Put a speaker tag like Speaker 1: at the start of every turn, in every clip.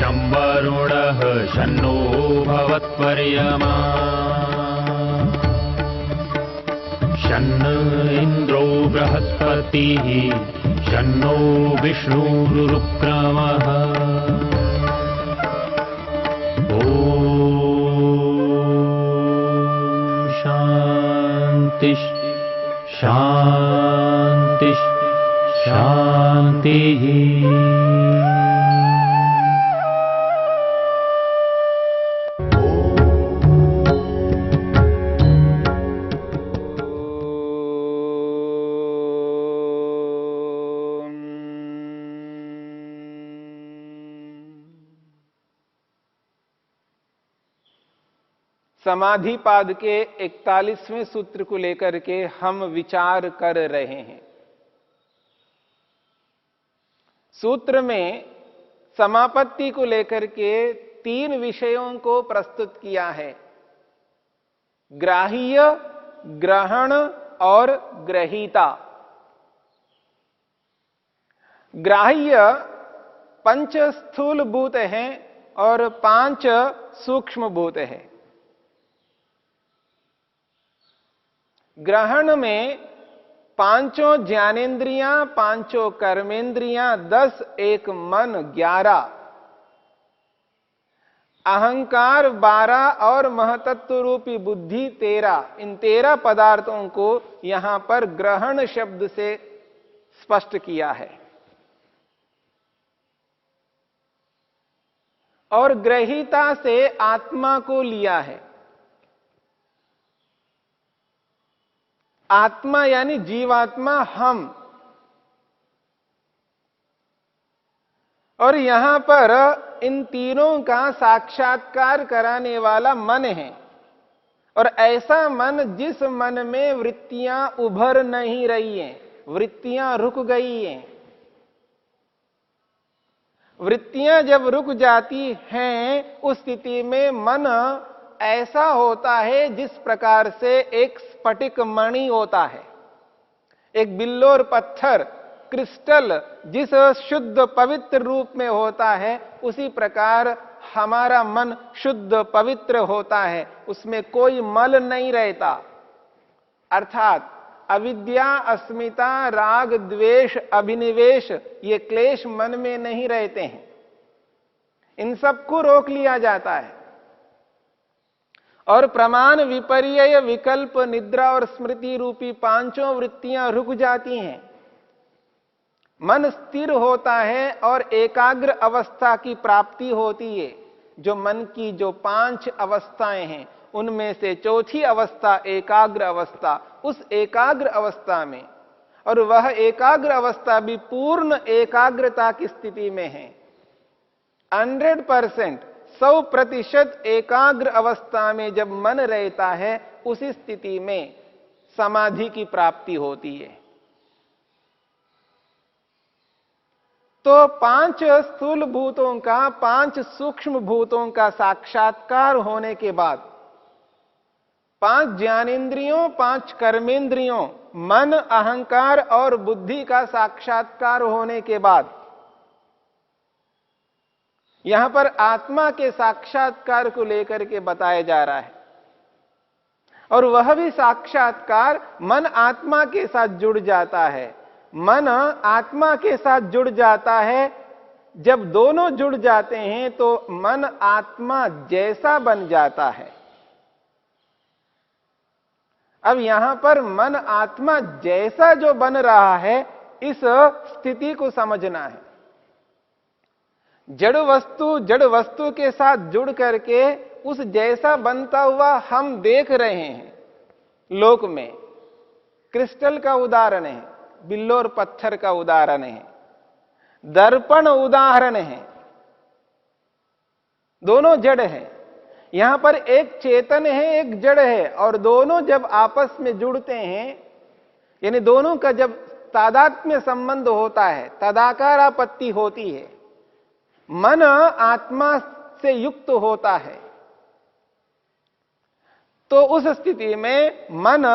Speaker 1: शं वरुणः शन्नो भवत्पर्यमा शन्न इन्द्रो बृहस्पतिः शन्नो विष्णुरुक्रमः ॐ शान्ति शान्ति शान्तिः।
Speaker 2: समाधिपाद के 41वें सूत्र को लेकर के हम विचार कर रहे हैं। सूत्र में समापत्ति को लेकर के 3 विषयों को प्रस्तुत किया है, ग्राह्य, ग्रहण और ग्रहीता। ग्राह्य 5 स्थूल भूत हैं और 5 सूक्ष्म भूत हैं। ग्रहण में 5 ज्ञानेन्द्रियां, 5 कर्मेंद्रियां, 10 एक मन 11, अहंकार 12 और महतत्व रूपी बुद्धि 13। इन 13 पदार्थों को यहां पर ग्रहण शब्द से स्पष्ट किया है। और ग्रहीता से आत्मा को लिया है। आत्मा यानी जीवात्मा हम। और यहां पर इन तीनों का साक्षात्कार कराने वाला मन है। और ऐसा मन जिस मन में वृत्तियां उभर नहीं रही हैं, वृत्तियां रुक गई हैं। वृत्तियां जब रुक जाती हैं उस स्थिति में मन ऐसा होता है जिस प्रकार से एक स्फटिक मणि होता है, एक बिल्लोर पत्थर क्रिस्टल जिस शुद्ध पवित्र रूप में होता है, उसी प्रकार हमारा मन शुद्ध पवित्र होता है, उसमें कोई मल नहीं रहता। अर्थात अविद्या, अस्मिता, राग, द्वेष, अभिनिवेश, ये क्लेश मन में नहीं रहते हैं। इन सबको रोक लिया जाता है और प्रमाण, विपर्यय, विकल्प, निद्रा और स्मृति रूपी 5 वृत्तियां रुक जाती हैं। मन स्थिर होता है और एकाग्र अवस्था की प्राप्ति होती है। जो मन की जो 5 अवस्थाएं हैं उनमें से चौथी अवस्था एकाग्र अवस्था, उस एकाग्र अवस्था में, और वह एकाग्र अवस्था भी पूर्ण एकाग्रता की स्थिति में है। 100%, 100% एकाग्र अवस्था में जब मन रहता है, उसी स्थिति में समाधि की प्राप्ति होती है। तो 5 स्थूल भूतों का, 5 सूक्ष्म भूतों का साक्षात्कार होने के बाद, 5 ज्ञानेन्द्रियों, 5 कर्मेंद्रियों, मन, अहंकार और बुद्धि का साक्षात्कार होने के बाद यहां पर आत्मा के साक्षात्कार को लेकर के बताया जा रहा है। और वह भी साक्षात्कार मन आत्मा के साथ जुड़ जाता है। मन आत्मा के साथ जुड़ जाता है। जब दोनों जुड़ जाते हैं तो मन आत्मा जैसा बन जाता है। अब यहां पर मन आत्मा जैसा जो बन रहा है, इस स्थिति को समझना है। जड़ वस्तु के साथ जुड़ करके उस जैसा बनता हुआ हम देख रहे हैं। लोक में क्रिस्टल का उदाहरण है, बिल्लोर पत्थर का उदाहरण है, दर्पण उदाहरण है। दोनों जड़ है। यहां पर एक चेतन है, एक जड़ है, और दोनों जब आपस में जुड़ते हैं, यानी दोनों का जब तादात्म्य संबंध होता है, तदाकारापत्ति होती है, मन आत्मा से युक्त होता है, तो उस स्थिति में मन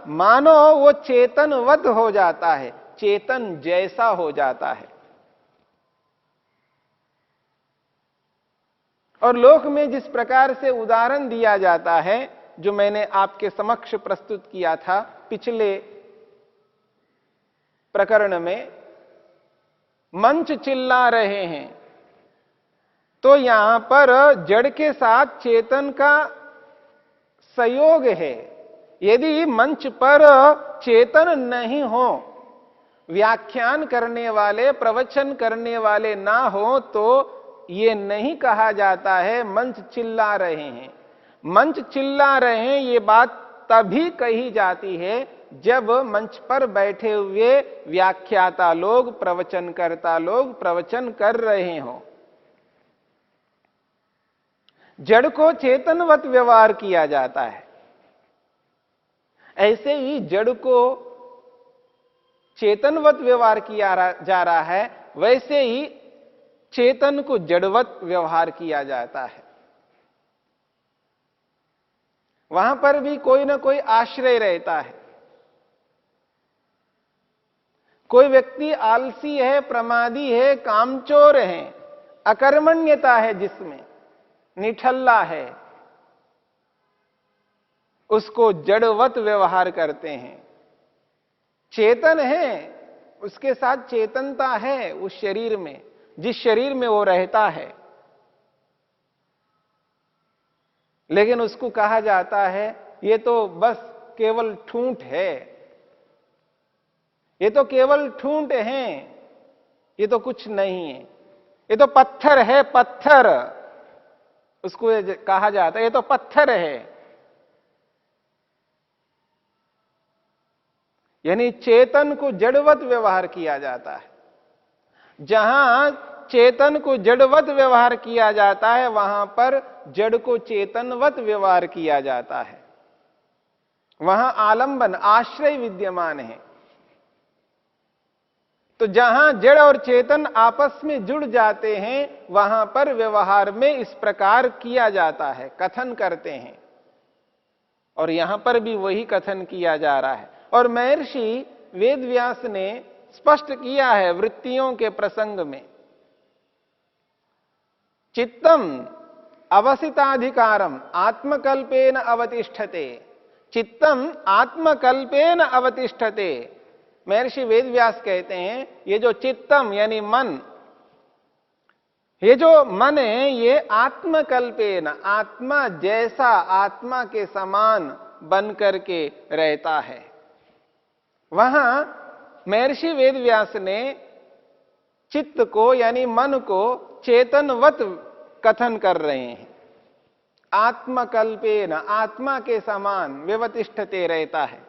Speaker 2: मानो वो चेतनवत हो जाता है, चेतन जैसा हो जाता है। और लोक में जिस प्रकार से उदाहरण दिया जाता है, जो मैंने आपके समक्ष प्रस्तुत किया था पिछले प्रकरण में, मंच चिल्ला रहे हैं, तो यहां पर जड़ के साथ चेतन का संयोग है। यदि मंच पर चेतन नहीं हो, व्याख्यान करने वाले, प्रवचन करने वाले ना हो, तो ये नहीं कहा जाता है मंच चिल्ला रहे हैं। मंच चिल्ला रहे हैं ये बात तभी कही जाती है जब मंच पर बैठे हुए व्याख्याता लोग, प्रवचनकर्ता लोग प्रवचन कर रहे हों। जड़ को चेतनवत व्यवहार किया जाता है। ऐसे ही जड़ को चेतनवत व्यवहार किया जा रहा है, वैसे ही चेतन को जड़वत व्यवहार किया जाता है। वहां पर भी कोई ना कोई आश्रय रहता है। कोई व्यक्ति आलसी है, प्रमादी है, कामचोर है, अकर्मण्यता है जिसमें, निठल्ला है, उसको जड़वत व्यवहार करते हैं। चेतन है, उसके साथ चेतनता है उस शरीर में, जिस शरीर में वो रहता है, लेकिन उसको कहा जाता है ये तो बस केवल ठूंठ है, ये तो केवल ठूंठ है, ये तो कुछ नहीं है, ये तो पत्थर है, पत्थर उसको कहा जाता है, ये तो पत्थर है। यानी चेतन को जड़वत व्यवहार किया जाता है। जहां चेतन को जड़वत व्यवहार किया जाता है, वहां पर जड़ को चेतनवत व्यवहार किया जाता है। वहां आलंबन, आश्रय विद्यमान है। तो जहां जड़ और चेतन आपस में जुड़ जाते हैं, वहां पर व्यवहार में इस प्रकार किया जाता है, कथन करते हैं। और यहां पर भी वही कथन किया जा रहा है। और महर्षि वेदव्यास ने स्पष्ट किया है वृत्तियों के प्रसंग में, चित्तम अवसिताधिकारम आत्मकल्पेन अवतिष्ठते, चित्तम आत्मकल्पेन अवतिष्ठते। महर्षि वेदव्यास कहते हैं ये जो चित्तम यानी मन, ये जो मन है ये आत्मकल्पेन, आत्मा जैसा, आत्मा के समान बन करके रहता है। वहां महर्षि वेदव्यास ने चित्त को यानी मन को चेतनवत कथन कर रहे हैं। आत्मकल्पेन, आत्मा के समान व्यवतिष्ठते रहता है।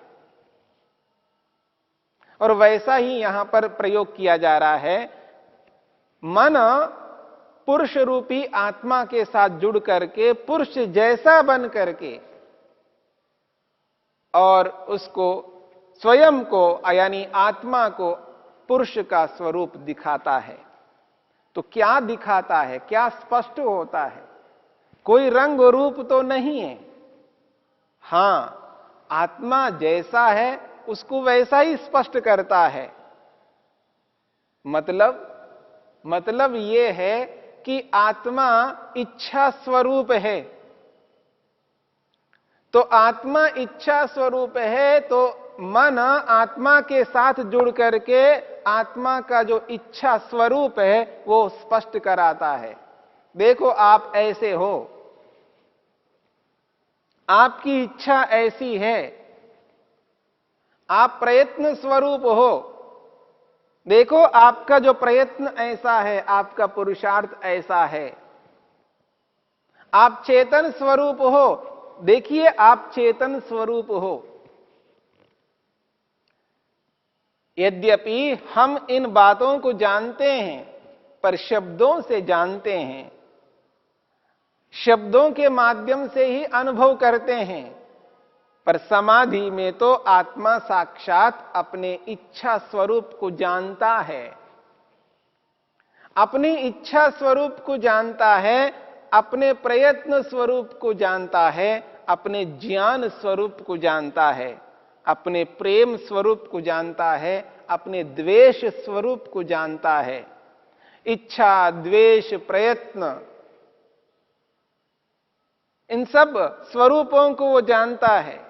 Speaker 2: और वैसा ही यहां पर प्रयोग किया जा रहा है। मन पुरुष रूपी आत्मा के साथ जुड़ करके पुरुष जैसा बन करके और उसको स्वयं को यानी आत्मा को पुरुष का स्वरूप दिखाता है। तो क्या दिखाता है, क्या स्पष्ट होता है? कोई रंग रूप तो नहीं है। हां, आत्मा जैसा है उसको वैसा ही स्पष्ट करता है। मतलब यह है कि आत्मा इच्छा स्वरूप है। तो आत्मा इच्छा स्वरूप है, तो मन आत्मा के साथ जुड़ करके आत्मा का जो इच्छा स्वरूप है वो स्पष्ट कराता है। देखो आप ऐसे हो, आपकी इच्छा ऐसी है, आप प्रयत्न स्वरूप हो, देखो आपका जो प्रयत्न ऐसा है, आपका पुरुषार्थ ऐसा है। आप चेतन स्वरूप हो, देखिए आप चेतन स्वरूप हो। यद्यपि हम इन बातों को जानते हैं, पर शब्दों से जानते हैं, शब्दों के माध्यम से ही अनुभव करते हैं। पर समाधि में तो आत्मा साक्षात अपने इच्छा स्वरूप को जानता है, अपनी इच्छा स्वरूप को जानता है, अपने प्रयत्न स्वरूप को जानता है, अपने ज्ञान स्वरूप को जानता है, अपने प्रेम स्वरूप को जानता है, अपने द्वेष स्वरूप को जानता है। इच्छा, द्वेष, प्रयत्न इन सब स्वरूपों को वो जानता है,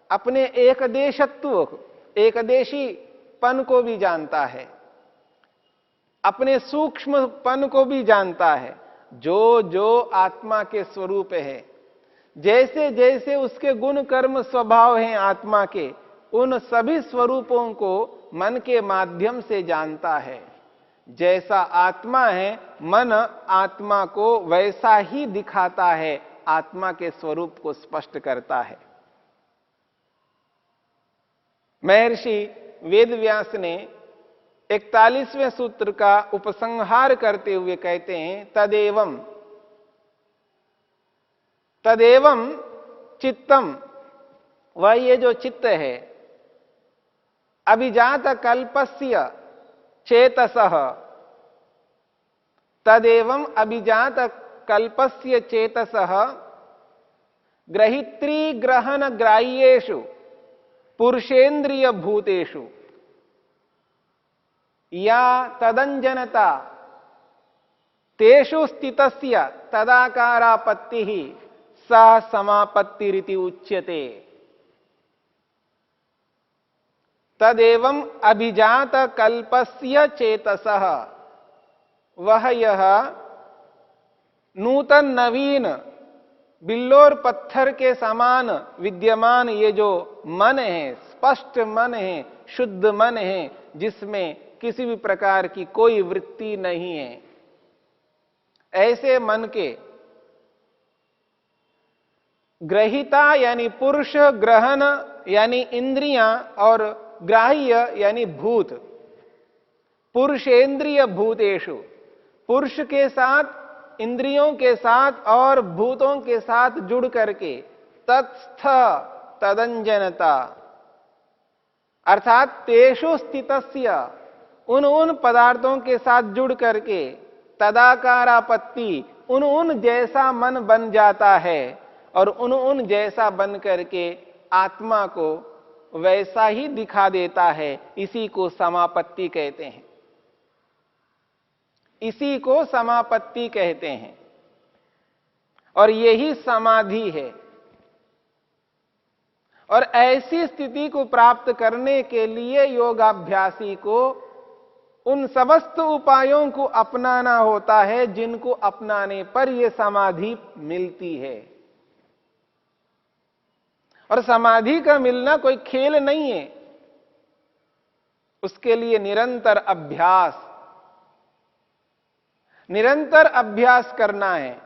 Speaker 2: अपने एकदेशत्व, एकदेशीपन को भी जानता है, अपने सूक्ष्मपन को भी जानता है। जो जो आत्मा के स्वरूप है, जैसे जैसे उसके गुण कर्म स्वभाव हैं आत्मा के, उन सभी स्वरूपों को मन के माध्यम से जानता है। जैसा आत्मा है, मन आत्मा को वैसा ही दिखाता है, आत्मा के स्वरूप को स्पष्ट करता है। महर्षि वेदव्यास ने 41वें सूत्र का उपसंहार करते हुए कहते हैं, तदेवं तदेवं चित्तम, वह ये जो चित्त है, अभिजात कल्पस्य चेतसः, तदेवं अभिजात कल्पस्य चेतसः ग्रहित्री ग्रहण ग्राह्येषु पुरुषेन्द्रिय भूतेषु या तदंजनता तेषु स्थितस्य तदाकारापत्तिः सा समापत्तिरिति उच्यते। तदेवं अभिजात कल्पस्य चेतसः, वह यह नूतन नवीन बिल्लोर पत्थर के समान विद्यमान ये जो मन है, स्पष्ट मन है, शुद्ध मन है, जिसमें किसी भी प्रकार की कोई वृत्ति नहीं है, ऐसे मन के ग्रहिता यानी पुरुष, ग्रहण यानी इंद्रियां, और ग्राह्य यानी भूत, पुरुषेंद्रिय भूतेषु, पुरुष के साथ, इंद्रियों के साथ और भूतों के साथ जुड़ करके, तत्स्थ तदंजनता अर्थात तेषु स्थितस्य, उन पदार्थों के साथ जुड़ करके, तदाकारापत्ति, उन जैसा मन बन जाता है, और उन जैसा बन करके आत्मा को वैसा ही दिखा देता है। इसी को समापत्ति कहते हैं, इसी को समापत्ति कहते हैं, और यही समाधि है। और ऐसी स्थिति को प्राप्त करने के लिए योगाभ्यासी को उन समस्त उपायों को अपनाना होता है, जिनको अपनाने पर यह समाधि मिलती है। और समाधि का मिलना कोई खेल नहीं है, उसके लिए निरंतर अभ्यास, निरंतर अभ्यास करना है,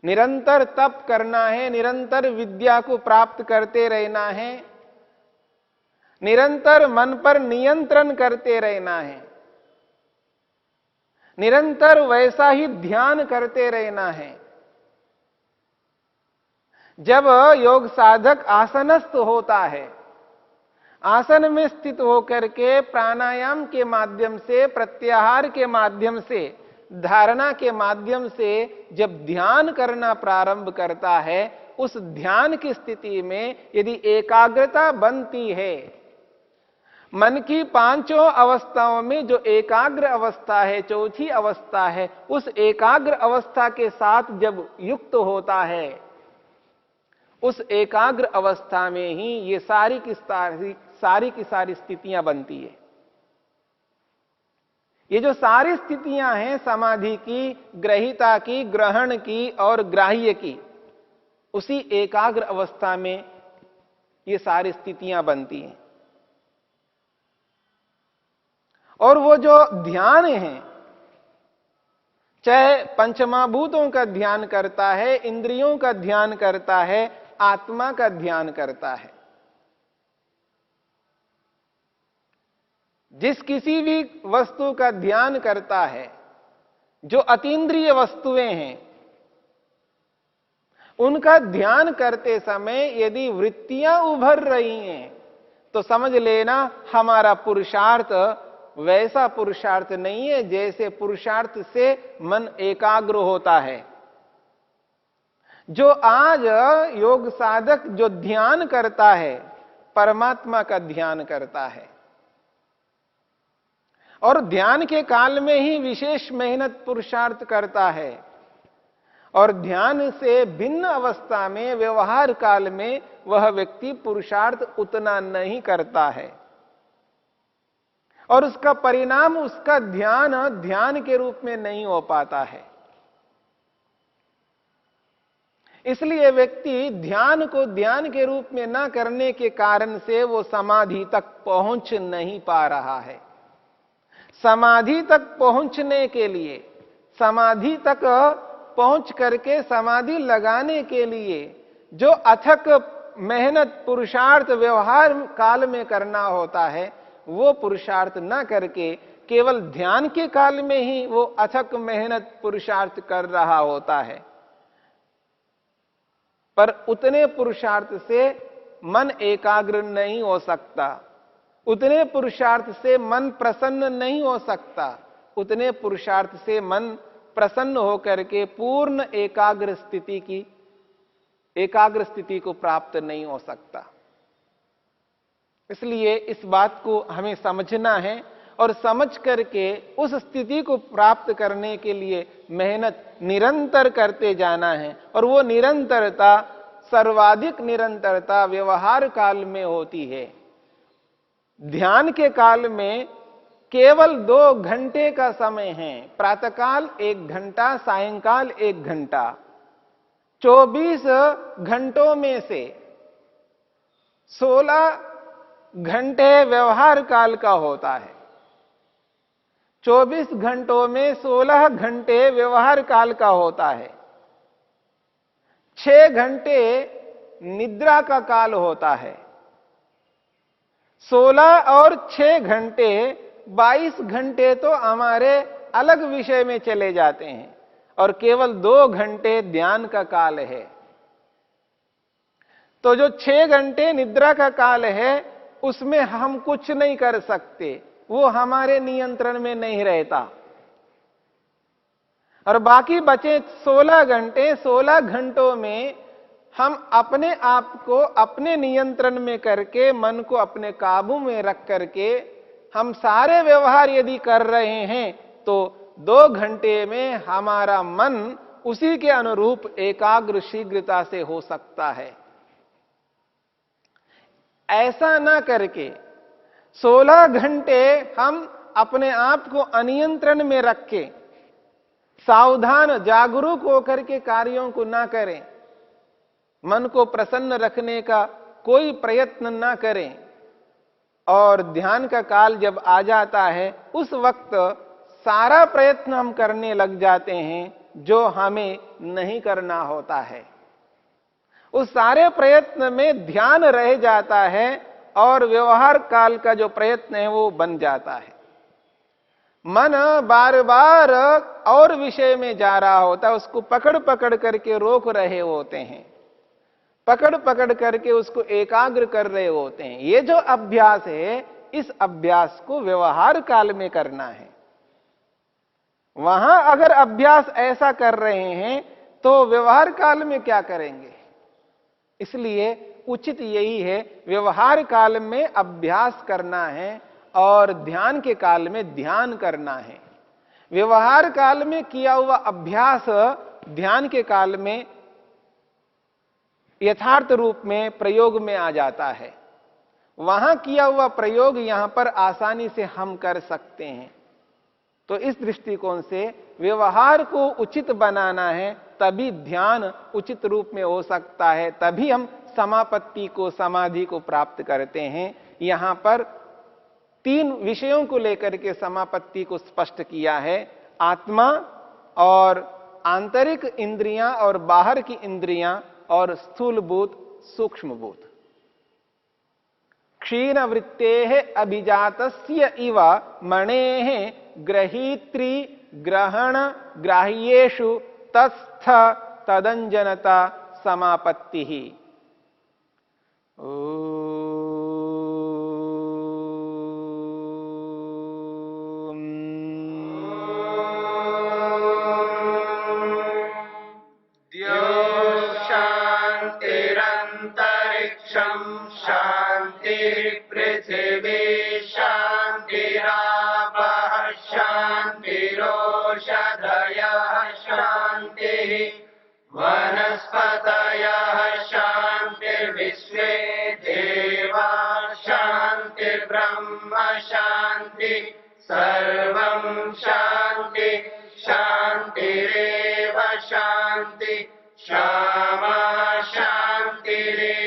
Speaker 2: निरंतर तप करना है, निरंतर विद्या को प्राप्त करते रहना है, निरंतर मन पर नियंत्रण करते रहना है, निरंतर वैसा ही ध्यान करते रहना है। जब योग साधक आसनस्थ होता है, आसन में स्थित होकर के प्राणायाम के माध्यम से, प्रत्याहार के माध्यम से, धारणा के माध्यम से जब ध्यान करना प्रारंभ करता है, उस ध्यान की स्थिति में यदि एकाग्रता बनती है, मन की पांचों अवस्थाओं में जो एकाग्र अवस्था है, चौथी अवस्था है, उस एकाग्र अवस्था के साथ जब युक्त होता है, उस एकाग्र अवस्था में ही ये सारी की सारी स्थितियां बनती है। ये जो सारी स्थितियां हैं समाधि की, ग्रहिता की, ग्रहण की और ग्राह्य की, उसी एकाग्र अवस्था में ये सारी स्थितियां बनती हैं। और वो जो ध्यान है, चाहे पंचमहाभूतों का ध्यान करता है, इंद्रियों का ध्यान करता है, आत्मा का ध्यान करता है, जिस किसी भी वस्तु का ध्यान करता है, जो अतीन्द्रिय वस्तुएं हैं, उनका ध्यान करते समय यदि वृत्तियां उभर रही हैं, तो समझ लेना हमारा पुरुषार्थ वैसा पुरुषार्थ नहीं है जैसे पुरुषार्थ से मन एकाग्र होता है। जो आज योग साधक जो ध्यान करता है, परमात्मा का ध्यान करता है, और ध्यान के काल में ही विशेष मेहनत पुरुषार्थ करता है, और ध्यान से भिन्न अवस्था में, व्यवहार काल में वह व्यक्ति पुरुषार्थ उतना नहीं करता है और उसका परिणाम उसका ध्यान के रूप में नहीं हो पाता है। इसलिए व्यक्ति ध्यान को ध्यान के रूप में न करने के कारण से वो समाधि तक पहुंच नहीं पा रहा है। समाधि तक पहुंचने के लिए, समाधि तक पहुंच करके समाधि लगाने के लिए जो अथक मेहनत पुरुषार्थ व्यवहार काल में करना होता है, वो पुरुषार्थ न करके केवल ध्यान के काल में ही वो अथक मेहनत पुरुषार्थ कर रहा होता है। पर उतने पुरुषार्थ से मन एकाग्र नहीं हो सकता, उतने पुरुषार्थ से मन प्रसन्न नहीं हो सकता, उतने पुरुषार्थ से मन प्रसन्न होकर के पूर्ण एकाग्र स्थिति को प्राप्त नहीं हो सकता। इसलिए इस बात को हमें समझना है और समझ करके उस स्थिति को प्राप्त करने के लिए मेहनत निरंतर करते जाना है। और वो निरंतरता, सर्वाधिक निरंतरता व्यवहार काल में होती है। ध्यान के काल में केवल 2 घंटे का समय है, प्रातःकाल 1 घंटा, सायंकाल 1 घंटा। 24 घंटों में से 16 घंटे व्यवहार काल का होता है। 24 घंटों में 16 घंटे व्यवहार काल का होता है। 6 घंटे निद्रा का काल होता है। 16 और 6 घंटे 22 घंटे तो हमारे अलग विषय में चले जाते हैं और केवल 2 घंटे ध्यान का काल है। तो जो 6 घंटे निद्रा का काल है उसमें हम कुछ नहीं कर सकते, वो हमारे नियंत्रण में नहीं रहता। और बाकी बचे 16 घंटे, 16 घंटों में हम अपने आप को अपने नियंत्रण में करके, मन को अपने काबू में रख करके हम सारे व्यवहार यदि कर रहे हैं तो 2 घंटे में हमारा मन उसी के अनुरूप एकाग्र शीघ्रता से हो सकता है। ऐसा ना करके 16 घंटे हम अपने आप को अनियंत्रण में रख के सावधान जागरूक होकर के कार्यों को ना करें, मन को प्रसन्न रखने का कोई प्रयत्न ना करें और ध्यान का काल जब आ जाता है उस वक्त सारा प्रयत्न हम करने लग जाते हैं जो हमें नहीं करना होता है। उस सारे प्रयत्न में ध्यान रह जाता है और व्यवहार काल का जो प्रयत्न है वो बन जाता है। मन बार बार और विषय में जा रहा होता है, उसको पकड़ पकड़ करके रोक रहे होते हैं, पकड़ पकड़ करके उसको एकाग्र कर रहे होते हैं। ये जो अभ्यास है, इस अभ्यास को व्यवहार काल में करना है। वहां अगर अभ्यास ऐसा कर रहे हैं तो व्यवहार काल में क्या करेंगे? इसलिए उचित यही है, व्यवहार काल में अभ्यास करना है और ध्यान के काल में ध्यान करना है। व्यवहार काल में किया हुआ अभ्यास ध्यान के काल में यथार्थ रूप में प्रयोग में आ जाता है। वहां किया हुआ प्रयोग यहां पर आसानी से हम कर सकते हैं। तो इस दृष्टिकोण से व्यवहार को उचित बनाना है, तभी ध्यान उचित रूप में हो सकता है, तभी हम समापत्ति को, समाधि को प्राप्त करते हैं। यहां पर 3 विषयों को लेकर के समापत्ति को स्पष्ट किया है, आत्मा और आंतरिक इंद्रियां और बाहर की इंद्रियां और स्थूलभूत सूक्ष्मभूत। क्षीण वृत्तेः अभिजातस्य इव मणेः ग्रहीत्री ग्रहण ग्राह्येषु तस्थ तदंजनता समापत्तिः।
Speaker 3: पृथिवी शान्तिरापः शान्तिरोषधयः शान्तिः शान्तिर्ब्रह्म शान्ति सर्वं शान्ति शान्तिरेव शान्ति श्यामा शान्तिरेव